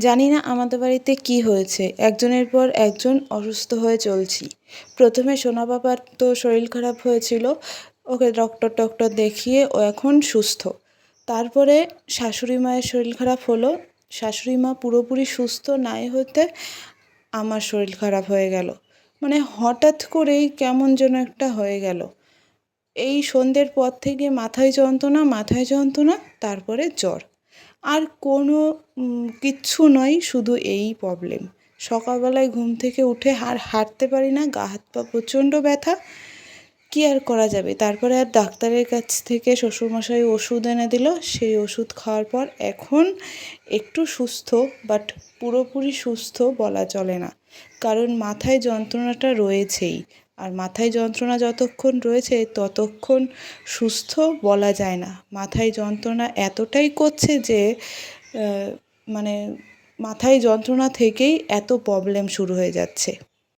জানি না আমাদের বাড়িতে কী হয়েছে, একজনের পর একজন অসুস্থ হয়ে চলছি। প্রথমে সোনা বাবার তো শরীর খারাপ হয়েছিল, ওকে ডক্টর দেখিয়ে ও এখন সুস্থ। তারপরে শাশুড়ি মায়ের শরীর খারাপ হলো, শাশুড়ি মা পুরোপুরি সুস্থ নাই হতে আমার শরীর খারাপ হয়ে গেল। মানে হঠাৎ করেই কেমন যেন একটা হয়ে গেল। এই সন্ধ্যের পর থেকে মাথায় যন্ত্রণা, তারপরে জ্বর। আর কোনো কিচ্ছু নয়, শুধু এই প্রবলেম। সকালবেলায় ঘুম থেকে উঠে আর হাঁটতে পারি না, গা হাত পা প্রচণ্ড ব্যথা। কী আর করা যাবে? তারপরে আর ডাক্তারের কাছ থেকে শ্বশুরমশাই ওষুধ এনে দিল। সেই ওষুধ খাওয়ার পর এখন একটু সুস্থ, বাট পুরোপুরি সুস্থ বলা চলে না। কারণ মাথায় যন্ত্রণাটা রয়েছেই। আর মাথায় যন্ত্রণা যতক্ষণ রয়েছে ততক্ষণ সুস্থ বলা যায় না। মাথায় যন্ত্রণা এতটাই করছে যে মানে মাথায় যন্ত্রণা থেকেই এত প্রবলেম শুরু হয়ে যাচ্ছে।